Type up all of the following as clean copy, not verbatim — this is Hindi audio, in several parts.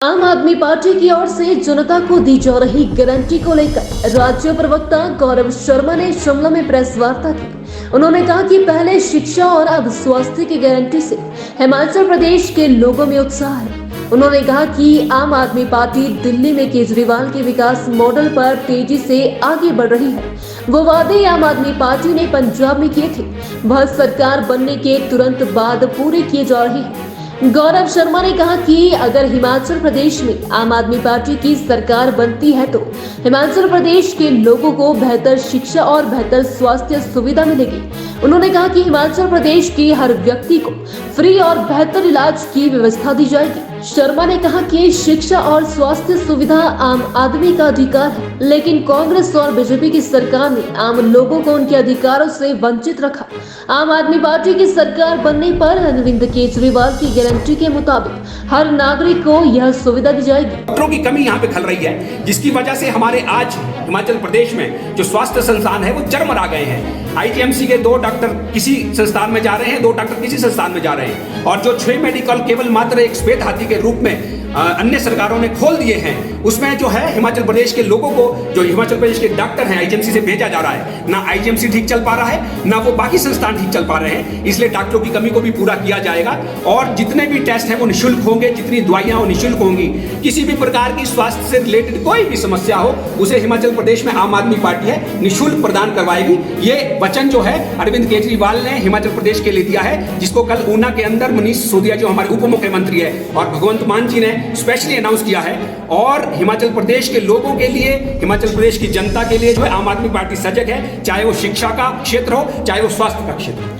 आम आदमी पार्टी की ओर से जनता को दी जा रही गारंटी को लेकर राज्य प्रवक्ता गौरव शर्मा ने शिमला में प्रेस वार्ता की। उन्होंने कहा कि पहले शिक्षा और अब स्वास्थ्य की गारंटी से हिमाचल प्रदेश के लोगों में उत्साह है। उन्होंने कहा कि आम आदमी पार्टी दिल्ली में केजरीवाल के विकास मॉडल पर तेजी से आगे बढ़ रही है। वो वादे आम आदमी पार्टी ने पंजाब में किए थे, वह सरकार बनने के तुरंत बाद पूरे किए जा रहे हैं। गौरव शर्मा ने कहा कि अगर हिमाचल प्रदेश में आम आदमी पार्टी की सरकार बनती है तो हिमाचल प्रदेश के लोगों को बेहतर शिक्षा और बेहतर स्वास्थ्य सुविधा मिलेगी। उन्होंने कहा कि हिमाचल प्रदेश के हर व्यक्ति को फ्री और बेहतर इलाज की व्यवस्था दी जाएगी। शर्मा ने कहा कि शिक्षा और स्वास्थ्य सुविधा आम आदमी का अधिकार है, लेकिन कांग्रेस और बीजेपी की सरकार ने आम लोगों को उनके अधिकारों से वंचित रखा। आम आदमी पार्टी की सरकार बनने पर अरविंद केजरीवाल की गारंटी के मुताबिक हर नागरिक को यह सुविधा दी जाएगी। डॉक्टरों की कमी यहाँ पे खल रही है, जिसकी वजह से हमारे आज हिमाचल प्रदेश में जो स्वास्थ्य संस्थान है वो चरमरा गए हैं। आईजीएमसी के 2 डॉक्टर किसी संस्थान में जा रहे हैं, 2 डॉक्टर किसी संस्थान में जा रहे हैं, और जो 6 मेडिकल केवल मात्र एक श्वेत हाथी के रूप में अन्य सरकारों ने खोल दिए हैं, उसमें जो है हिमाचल प्रदेश के लोगों को, जो हिमाचल प्रदेश के डॉक्टर हैं, आईजीएमसी से भेजा जा रहा है। ना आईजीएमसी ठीक चल पा रहा है, ना वो बाकी संस्थान ठीक चल पा रहे हैं। इसलिए डॉक्टरों की कमी को भी पूरा किया जाएगा और जितने भी टेस्ट हैं वो निःशुल्क होंगे, जितनी दवाइयां वो निःशुल्क होंगी। किसी भी प्रकार की स्वास्थ्य से रिलेटेड कोई भी समस्या हो, उसे हिमाचल प्रदेश में आम आदमी पार्टी है निःशुल्क प्रदान करवाएगी। ये वचन जो है अरविंद केजरीवाल ने हिमाचल प्रदेश के लिए दिया है, जिसको कल ऊना के अंदर मनीष सिसोदिया जो हमारे उप मुख्यमंत्री है और भगवंत मान जी ने स्पेशली अनाउंस किया है। और हिमाचल प्रदेश के लोगों के लिए, हिमाचल प्रदेश की जनता के लिए जो है आम आदमी पार्टी सजग है, चाहे वो शिक्षा का क्षेत्र हो, चाहे वो स्वास्थ्य का क्षेत्र हो।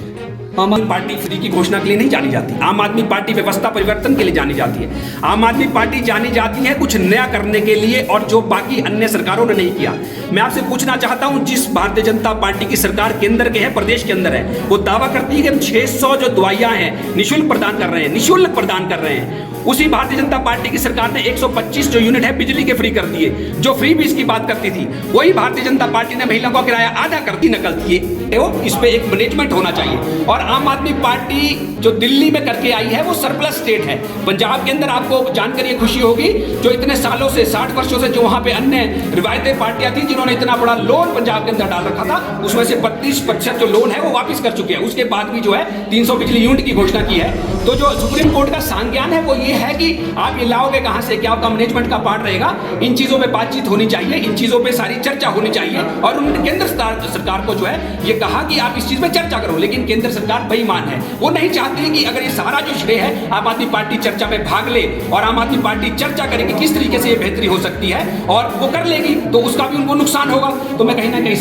आम आदमी पार्टी फ्री की घोषणा के लिए नहीं जानी जाती। आम आदमी पार्टी व्यवस्था परिवर्तन के लिए जानी जाती है। आम आदमी पार्टी जानी जाती है कुछ नया करने के लिए, और जो बाकी अन्य सरकारों ने नहीं किया। मैं आपसे पूछना चाहता हूं, जिस भारतीय जनता पार्टी की सरकार केंद्र के है, प्रदेश के अंदर है, वो दावा करती है कि हम 600 जो दवाइयां हैं निःशुल्क प्रदान कर रहे हैं, निःशुल्क प्रदान कर रहे हैं। उसी भारतीय जनता पार्टी की सरकार ने 125 जो यूनिट है बिजली के फ्री कर दिए, जो फ्री बीज की बात करती थी। वही भारतीय जनता पार्टी ने महिलाओं का किराया आधा कर दी, नकल दिए। इस पे एक मैनेजमेंट होना चाहिए। और आम आदमी पार्टी जो दिल्ली में करके आई है वो सरप्लस स्टेट है। पंजाब के अंदर आपको जानकर ये खुशी होगी, जो इतने सालों से, 60 वर्षों से जो वहां पे अन्य रिवायती पार्टियां थी जिन्होंने इतना बड़ा लोन पंजाब के अंदर डाल रखा था, उसमें से 32% जो लोन है वो वापिस कर चुके हैं। उसके बाद भी जो है 300 बिजली यूनिट की घोषणा की है। तो जो सुप्रीम कोर्ट का संज्ञान है वो ये है कि आप ये लाओगे कहां से, क्या आपका मैनेजमेंट का पार्ट रहेगा। इन चीजों पे बातचीत होनी चाहिए, इन चीजों पे सारी चर्चा होनी चाहिए। और उन्होंने केंद्र सरकार को जो है ये कहा कि आप इस चीज में चर्चा करो, लेकिन केंद्र सरकार बेईमान है। वो नहीं चाहती कि अगर ये सारा जो श्रेय है आम आदमी पार्टी चर्चा में भाग ले, और आम आदमी पार्टी चर्चा करेगी किस तरीके से ये बेहतरी हो सकती है, और वो कर लेगी तो उसका भी उनको नुकसान होगा। तो मैं कहीं ना कहीं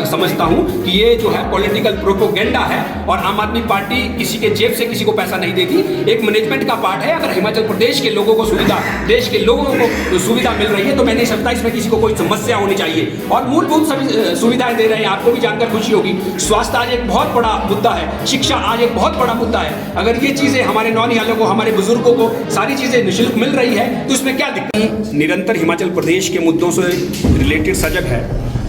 समझता हूं कि ये जो है पॉलिटिकल प्रोपोगेंडा है, और आम आदमी पार्टी किसी के जेब से किसी को पैसा नहीं देती, एक मैनेजमेंट का पार्ट है। अगर हिमाचल प्रदेश के लोगों को सुविधा, देश के लोगों को सुविधा मिल रही है, तो मैं नहीं समझता इसमें किसी को कोई समस्या होनी चाहिए। और मूलभूत सभी सुविधाएं दे रहे हैं, आपको भी जानकर खुशी होगी। स्वास्थ्य आज एक बहुत बड़ा मुद्दा है, शिक्षा आज एक बहुत बड़ा मुद्दा है। अगर ये चीजें हमारे नौनिहालों को, हमारे बुजुर्गों को सारी चीजें निःशुल्क मिल रही है, तो इसमें क्या दिक्कत। निरंतर हिमाचल प्रदेश के मुद्दों से रिलेटेड सजग है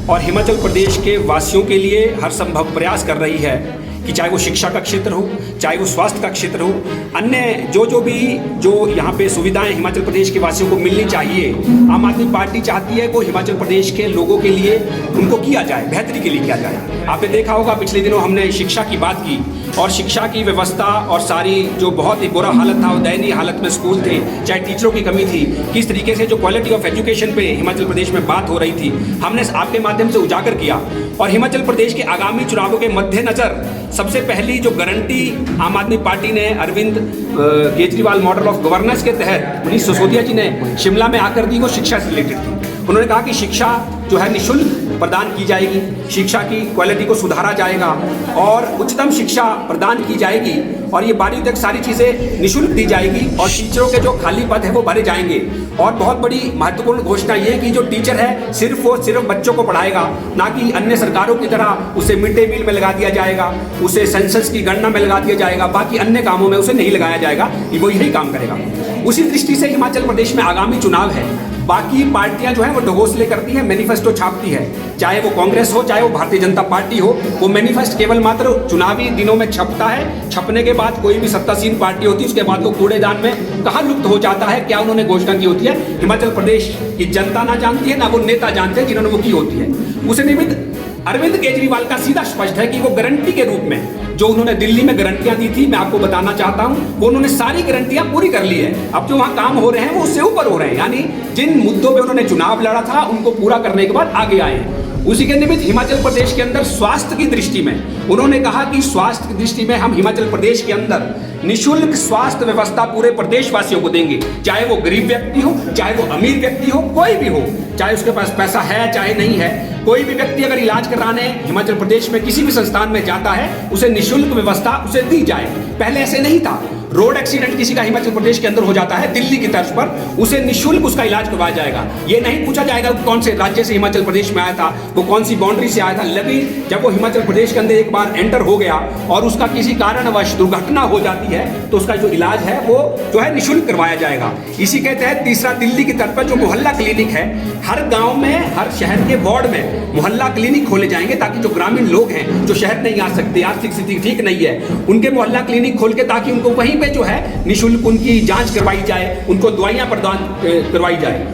और हिमाचल प्रदेश के वासियों के लिए हर संभव प्रयास कर रही है कि चाहे वो शिक्षा का क्षेत्र हो, चाहे वो स्वास्थ्य का क्षेत्र हो, अन्य जो यहाँ पे सुविधाएं हिमाचल प्रदेश के वासियों को मिलनी चाहिए, आम आदमी पार्टी चाहती है वो हिमाचल प्रदेश के लोगों के लिए उनको किया जाए, बेहतरी के लिए किया जाए। आपने देखा होगा पिछले दिनों हमने शिक्षा की बात की, और शिक्षा की व्यवस्था और सारी जो बहुत ही बुरा हालत था, दयनीय हालत में स्कूल थे, चाहे टीचरों की कमी थी, किस तरीके से जो क्वालिटी ऑफ एजुकेशन पे हिमाचल प्रदेश में बात हो रही थी, हमने आपके माध्यम से उजागर किया। और हिमाचल प्रदेश के आगामी चुनावों के मद्देनजर सबसे पहली जो गारंटी आम आदमी पार्टी ने Arvind Kejriwal model of governance के तहत मनीष सिसोदिया जी ने शिमला में आकर दी, वो शिक्षा से रिलेटेड थी। उन्होंने कहा कि शिक्षा जो है निःशुल्क प्रदान की जाएगी, शिक्षा की क्वालिटी को सुधारा जाएगा और उच्चतम शिक्षा प्रदान की जाएगी, और ये 12वीं तक सारी चीज़ें निःशुल्क दी जाएगी, और टीचरों के जो खाली पद है वो भरे जाएंगे। और बहुत बड़ी महत्वपूर्ण घोषणा ये कि जो टीचर है सिर्फ बच्चों को पढ़ाएगा, ना कि अन्य सरकारों की तरह उसे मिड डे मील में लगा दिया जाएगा, उसे सेंसस की गणना में लगा दिया जाएगा, बाकी अन्य कामों में उसे नहीं लगाया जाएगा, वो यही काम करेगा। उसी दृष्टि से हिमाचल प्रदेश में आगामी चुनाव है। बाकी पार्टियां जो है वो ढकोसले करती हैं, मैनिफेस्टो छापती है, चाहे वो कांग्रेस हो, चाहे वो भारतीय जनता पार्टी हो, वो मैनिफेस्ट केवल मात्र चुनावी दिनों में छपता है। छपने के बाद कोई भी सत्तासीन पार्टी होती है उसके बाद वो कूड़ेदान में कहाँ लुप्त हो जाता है, क्या उन्होंने घोषणा की होती है, हिमाचल प्रदेश की जनता ना जानती है, ना वो नेता जानते हैं जिन्होंने वो की होती है। उसे निमित्त अरविंद केजरीवाल का सीधा स्पष्ट है कि वो गारंटी के रूप में जो उन्होंने दिल्ली में गारंटियां दी थी, मैं आपको बताना चाहता हूं, वो उन्होंने सारी गारंटियां पूरी कर ली है। अब जो वहां काम हो रहे हैं वो उससे ऊपर हो रहे हैं, यानी जिन मुद्दों पे उन्होंने चुनाव लड़ा था उनको पूरा करने के बाद आगे आए हैं। उसी के निमित्त हिमाचल प्रदेश के अंदर स्वास्थ्य की दृष्टि में उन्होंने कहा कि स्वास्थ्य की दृष्टि में हम हिमाचल प्रदेश के अंदर निःशुल्क स्वास्थ्य व्यवस्था पूरे प्रदेशवासियों को देंगे, चाहे वो गरीब व्यक्ति हो, चाहे वो अमीर व्यक्ति हो, कोई भी हो, चाहे उसके पास पैसा है चाहे नहीं है, कोई भी व्यक्ति अगर इलाज कराने हिमाचल प्रदेश में किसी भी संस्थान में जाता है उसे निःशुल्क व्यवस्था उसे दी जाए। पहले ऐसे नहीं था। रोड एक्सीडेंट किसी का हिमाचल प्रदेश के अंदर हो जाता है दिल्ली की तर्ज पर, उसे निःशुल्क उसका इलाज करवाया जाएगा। ये नहीं पूछा जाएगा कौन से राज्य से हिमाचल प्रदेश में आया था, वो कौन सी बाउंड्री से आया था। लेकिन जब वो हिमाचल प्रदेश के अंदर एक बार एंटर हो गया और उसका किसी कारणवश दुर्घटना हो जाती है तो उसका जो इलाज है वो जो है निःशुल्क करवाया जाएगा। इसी के तहत तीसरा दिल्ली की तर्ज पर जो मोहल्ला क्लिनिक है, हर गाँव में हर शहर के वार्ड में मोहल्ला क्लिनिक खोले जाएंगे ताकि जो ग्रामीण लोग हैं जो शहर नहीं आ सकते, आर्थिक स्थिति ठीक नहीं है, उनके मोहल्ला क्लिनिक खोल के ताकि उनको वहीं पे जो है निःशुल्क उनकी जांच करवाई जाए, उनको दवाइयां प्रदान करवाई जाए।